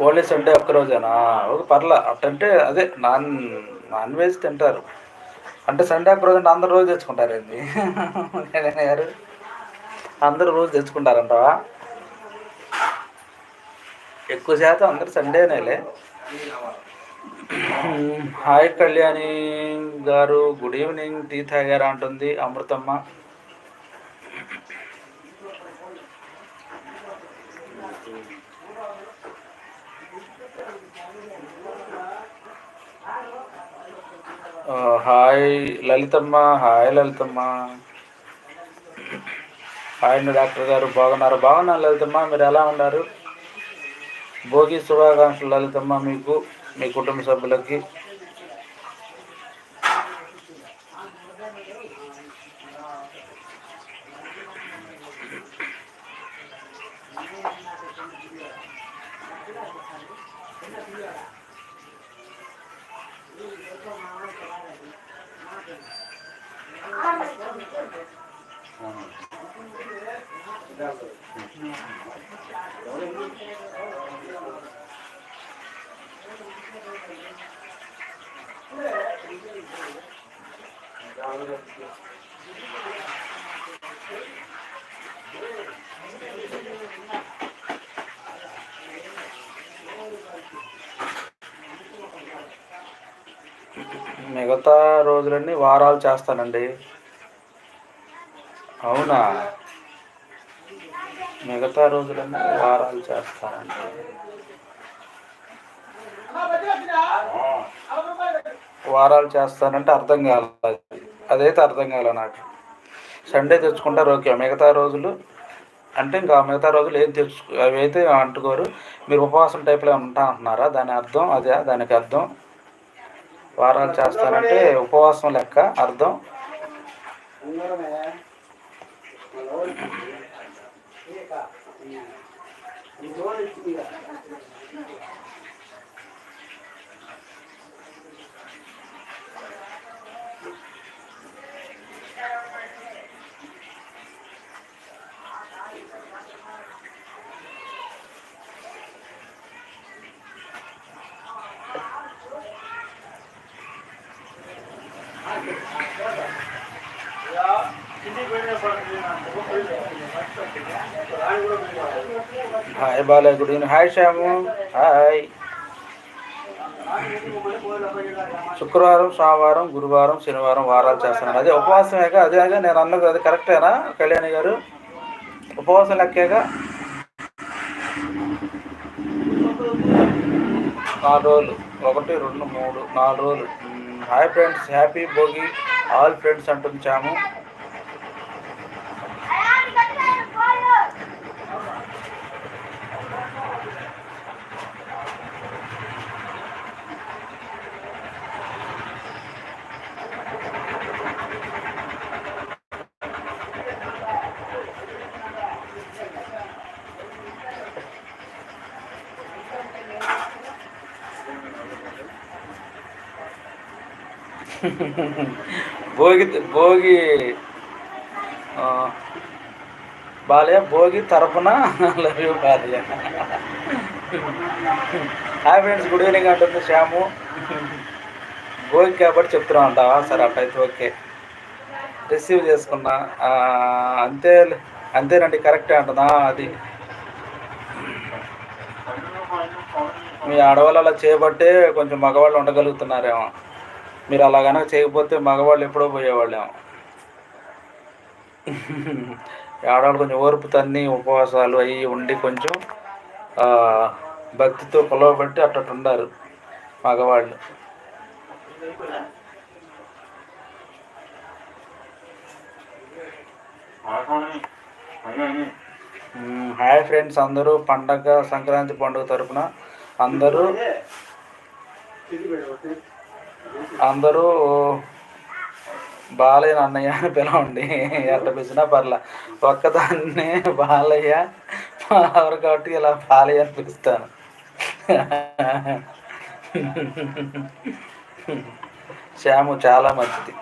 Only Sunday ఒక్కరోజేనా? ఒక పర్లా అట్టంటే అదే నాన్ వెజ్ తింటారు అంటే సండే ఒక్కరోజు అంటే అందరు రోజు తెచ్చుకుంటారండి. గారు అందరూ రోజు తెచ్చుకుంటారంటావా? ఎక్కువ శాతం అందరు సండేనేలే. హాయ్ కళ్యాణి గారు, గుడ్ ఈవినింగ్. టీ తాగారా అంటుంది Amruthamma. Hi Lalithamma. Hi Lalithamma. Hi అండి డాక్టర్ గారు, బాగున్నారు? బాగున్నాను లలితమ్మ, మీరు ఎలా ఉన్నారు? భోగి శుభాకాంక్షలు లలితమ్మ, మీకు మీ కుటుంబ సభ్యులకి. మిగతా రోజులన్నీ వారాలు చేస్తానండి. అవునా? మిగతా రోజులన్నీ వారాలు చేస్తానండి. వారాలు చేస్తానంటే అర్థం కాలేదు. అదైతే అర్థం కాలే నాకు. సండే తెచ్చుకుంటారు ఓకే, మిగతా రోజులు అంటే ఇంకా మిగతా రోజులు ఏం అవి అయితే అంటుకోరు. మీరు ఉపవాసం టైప్లో ఉంటా అంటున్నారా? దాని అర్థం అదే? దానికి అర్థం వారాలు చేస్తానంటే ఉపవాసం లెక్క అర్థం. Hi Balayya, good evening. Hi Shyam, hi. శుక్రవారం, సోమవారం, గురువారం, శనివారం వారాలు చేస్తున్నాను. అదే ఉపవాసమేగా? అదేగా నేను అన్నది, అది కరెక్టేనా కళ్యాణి గారు? ఉపవాసం లెక్కేగా? 4 రోజులు, 1, 2, 3, 4 రోజులు. Hi friends, happy Bhogi all friends అంటుంచాము. భోగి బాలయ్య భోగి తరపున love you Balayya. Hi friends, good evening అంటుంది శ్యాము. భోగి కాబట్టి చెప్తున్నా ఉంటావా? సరే అట్టయితే ఓకే, రిసీవ్ చేసుకున్నా. అంతేనండి, కరెక్టే అంటున్నా. అది మీ ఆడవాళ్ళు అలా చేయబట్టే కొంచెం మగవాళ్ళు ఉండగలుగుతున్నారేమో. మీరు అలా కనుక చేయకపోతే మగవాళ్ళు ఎప్పుడో పోయేవాళ్ళేమో. ఆడవాళ్ళు కొంచెం ఓర్పు తన్ని ఉపవాసాలు అవి ఉండి కొంచెం భక్తితో కొలవబట్టి అట్టట్టు ఉండారు మగవాళ్ళు. హాయ్ ఫ్రెండ్స్ అందరూ, పండగ సంక్రాంతి పండుగ తరపున అందరూ బాలయ్య అన్నయ్య అని పిలవండి. ఎట్ట పిలిచినా పర్లా, ఒక్కదాన్నే బాలయ్య ఎవరు కాబట్టి ఇలా బాలయ్య అని పిలుస్తాను. శ్యాము చాలా మంచిది.